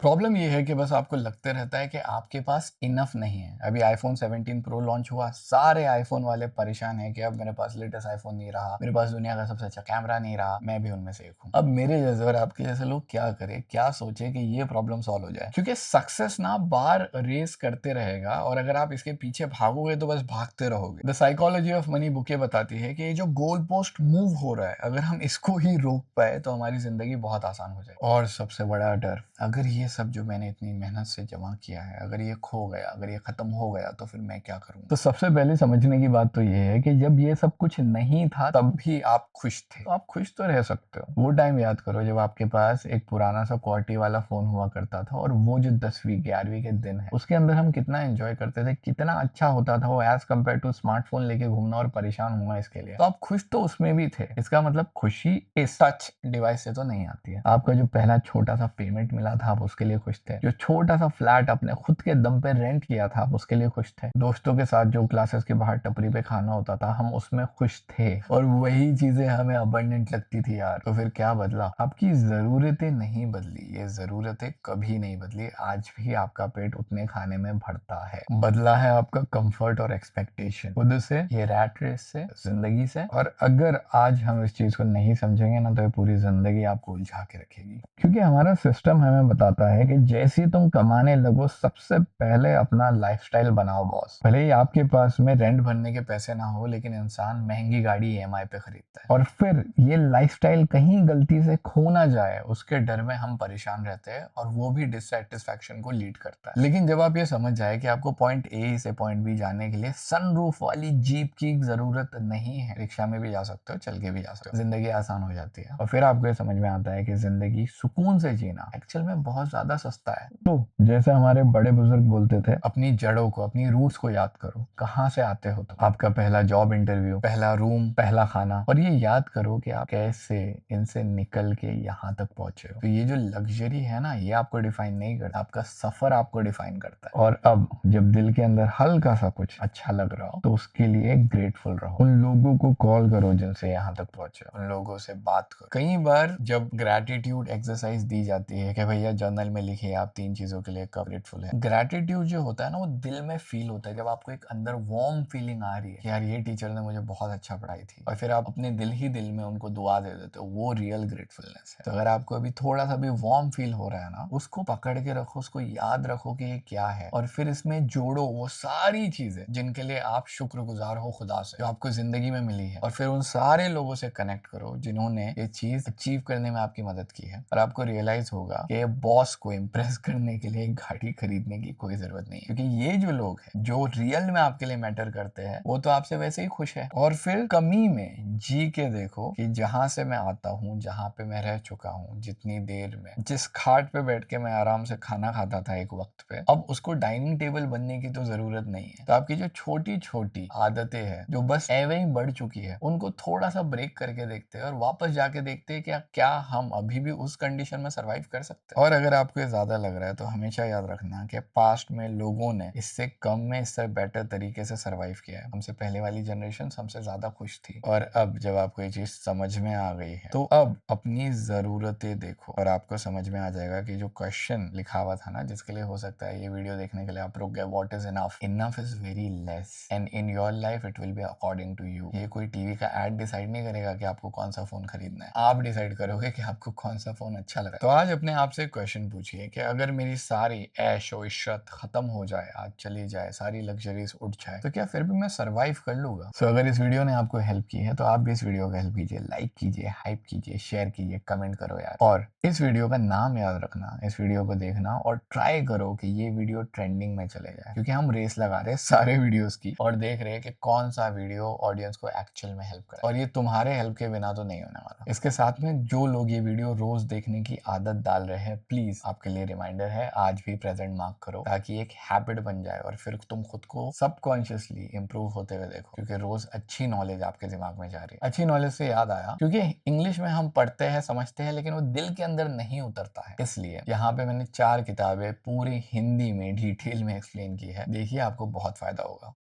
Problem ये है कि बस आपको लगते रहता है कि आपके पास इनफ नहीं है। अभी आईफ़ोन 17 प्रो लॉन्च हुआ, सारे आईफ़ोन वाले परेशान हैं कि अब मेरे पास लेटेस्ट आईफ़ोन नहीं रहा, मेरे पास दुनिया का सबसे अच्छा कैमरा नहीं रहा। मैं भी उनमें से एक हूँ। अब मेरे जैसे और आपके जैसे लोग क्या करें, क्या सोचें कि ये प्रॉब्लम सॉल्व हो जाए? क्योंकि सक्सेस ना बार रेस करते रहेगा और अगर आप इसके पीछे भागोगे तो बस भागते रहोगे। The psychology of money book ये बताती है कि ये जो गोल पोस्ट मूव हो रहा है, अगर हम इसको ही रोक पाए तो हमारी ज़िंदगी बहुत आसान हो जाए। और सबसे बड़ा डर, अगर ये सब जो मैंने इतनी मेहनत से जमा किया है, अगर ये खो गया, अगर ये खत्म हो गया तो फिर मैं क्या करूँगा? तो सबसे पहले समझने की बात तो ये है कि जब ये सब कुछ नहीं था तब भी आप खुश थे। तो आप खुश तो रह सकते हो। वो टाइम याद करो जब आपके पास एक पुराना सा क्वालिटी वाला फ़ोन हुआ करता था और वो जो 10वीं 11वीं के दिन है, उसके अंदर हम कितना एन्जॉय करते थे, कितना अच्छा होता था वो एज़ कम्पेयर टू स्मार्टफ़ोन लेके घूमना और परेशान होना इसके लिए। तो आप खुश तो उसमें भी थे। इसका मतलब खुशी इस टच डिवाइस से तो नहीं आती है। आपका जो पहला छोटा-सा पेमेंट मिला था, आप उसके लिए खुश थे। जो छोटा-सा फ्लैट आपने खुद के दम पे रेंट किया था, आप उसके लिए खुश थे। दोस्तों के साथ जो क्लासेस के बाहर टपरी पे खाना होता था, हम उसमें खुश थे और वही चीज़ें हमें अबंडेंट लगती थी यार। तो फिर क्या बदला? आपकी ज़रूरतें नहीं बदली, ये ज़रूरतें कभी नहीं बदली। आज भी आपका पेट उतने खाने में भरता है। बदला है आपका कम्फर्ट और एक्सपेक्टेशन खुद से, ये रैट रेस से, ज़िंदगी से। और अगर आज हम इस चीज़ को नहीं समझेंगे ना तो ये पूरी ज़िंदगी आपको उलझा के रखेगी। क्योंकि हमारा सिस्टम हमें बताता है कि जैसे ही तुम कमाने लगो सबसे पहले अपना लाइफस्टाइल बनाओ बॉस। भले ही आपके पास में रेंट भरने के पैसे ना हो लेकिन इंसान महंगी गाड़ी ईएमआई पे खरीदता है और फिर ये लाइफस्टाइल कहीं गलती से खो ना जाए उसके डर में हम परेशान रहते हैं और वो भी डिससैटिस्फैक्शन को लीड करता है। लेकिन जब आप ये समझ जाए कि आपको पॉइंट ए से पॉइंट बी जाने के लिए सनरूफ वाली जीप की जरूरत नहीं है, रिक्शा में भी जा सकते हो, चल के भी जा सकते हो, जिंदगी आसान हो जाती है। और फिर आपको ये समझ में आता है कि जिंदगी सुकून से जीना एक्चुअल में बहुत ज्यादा सस्ता है। तो जैसे हमारे बड़े बुजुर्ग बोलते थे, अपनी जड़ों को, अपनी रूट्स को याद करो, कहाँ से आते हो तुम। आपका पहला जॉब इंटरव्यू, पहला रूम, पहला खाना, और ये याद करो कि आप कैसे इनसे निकल के यहाँ तक पहुंचे हो। तो ये जो लग्जरी है ना, ये आपको डिफाइन नहीं करता, आपका सफर आपको डिफाइन करता है। और अब जब दिल के अंदर हल्का सा कुछ अच्छा लग रहा हो तो उसके लिए ग्रेटफुल रहो। उन लोगों को कॉल करो जिनसे यहाँ तक पहुंचे, उन लोगों से बात करो। कई बार जब ग्रैटिट्यूड एक्सरसाइज दी जाती है कि भैया जर्नल में लिखिए आप 3 चीजों के लिए कब ग्रेटफुल है, ग्रैटिट्यूड जो होता है ना वो दिल में फील होता है। जब आपको एक अंदर वार्म फीलिंग आ रही है कि यार ये टीचर ने मुझे बहुत अच्छा पढ़ाई थी, और फिर आप अपने दिल ही दिल में उनको दुआ दे देते हो, वो रियल ग्रेटफुलनेस है। तो अगर आपको अभी थोड़ा सा भी वार्म फील हो रहा है ना, उसको पकड़ के रखो, उसको याद रखो कि ये क्या है, और फिर इसमें जोड़ो वो सारी चीजें जिनके लिए आप शुक्रगुजार हो खुदा से, जो आपको जिंदगी में मिली है, और फिर उन सारे लोगों से कनेक्ट करो जिन्होंने ये चीज अचीव करने में आपकी मदद की है। और आपको रियलाइज होगा कि बॉस को इम्प्रेस करने के लिए एक गाड़ी खरीदने की कोई जरूरत नहीं है, क्योंकि ये जो लोग हैं जो रियल में आपके लिए मैटर करते हैं वो तो आपसे वैसे ही खुश है। और फिर कमी में जी के देखो कि जहां से मैं आता हूँ, जहां पे मैं रह चुका हूँ, जितनी देर में, जिस खाट पे बैठ के मैं आराम से खाना खाता था एक वक्त पे, अब उसको डाइनिंग टेबल बनने की तो जरूरत नहीं है। तो आपकी जो छोटी छोटी आदतें हैं जो बस एवे ही बढ़ चुकी है, उनको थोड़ा सा ब्रेक करके देखते हैं और वापस जाके देखते हैं कि क्या हम अभी भी उस कंडीशन में सरवाइव कर सकते हैं। और अगर आपको ये ज्यादा लग रहा है तो हमेशा याद रखना कि पास्ट में लोगों ने इससे कम में, इससे बेटर तरीके से सरवाइव किया है। हमसे पहले वाली जनरेशन हमसे ज्यादा खुश थी। और अब जब आपको ये चीज समझ में आ गई है तो अब अपनी जरूरतें देखो और आपको समझ में आ जाएगा कि जो क्वेश्चन लिखा हुआ था ना, जिसके लिए हो सकता है ये वीडियो देखने के लिए आप रुक गए, what is enough, enough is very less and in your life it will be according to you. ये कोई टीवी का एड डिसाइड नहीं करेगा कि आपको कौन सा फोन खरीदना है, आप डिसाइड करोगे कि आपको कौन सा फोन अच्छा लग रहा है। तो आज अपने आप से क्वेश्चन पूछिए कि अगर मेरी सारी ऐश और इशरत खत्म हो जाए, आज चली जाए, सारी लग्जरीज उठ जाए, तो क्या फिर भी मैं सरवाइव कर लूंगा? सो अगर इस वीडियो ने आपको हेल्प की है तो आप भी इस वीडियो को हेल्प कीजिए, लाइक कीजिए, हाइप कीजिए, शेयर कीजिए, कमेंट करो यार। और इस वीडियो का नाम याद रखना, इस वीडियो को देखना और ट्राई करो कि ये वीडियो ट्रेंडिंग में चले जाए, क्योंकि हम रेस लगा रहे हैं सारे वीडियोस की और देख रहे हैं कि कौन सा वीडियो ऑडियंस को एक्चुअल में हेल्प करे, और ये तुम्हारे हेल्प के बिना तो नहीं होने वाला। इसके साथ में जो लोग ये वीडियो रोज देखने की आदत डाल रहे हैं, प्लीज आपके लिए रिमाइंडर है, आज भी प्रेजेंट मार्क करो ताकि एक हैबिट बन जाए और फिर तुम खुद को सबकॉन्शियसली इंप्रूव होते हुए देखो, क्योंकि रोज अच्छी नॉलेज आपके दिमाग में जा रही है। अच्छी नॉलेज से याद आया, क्योंकि इंग्लिश में हम पढ़ते हैं, समझते हैं, लेकिन वो दिल के अंदर नहीं उतरता है, इसलिए यहाँ पे मैंने 4 किताबें पूरी हिंदी में डिटेल में एक्सप्लेन की है, देखिए आपको बहुत फायदा होगा।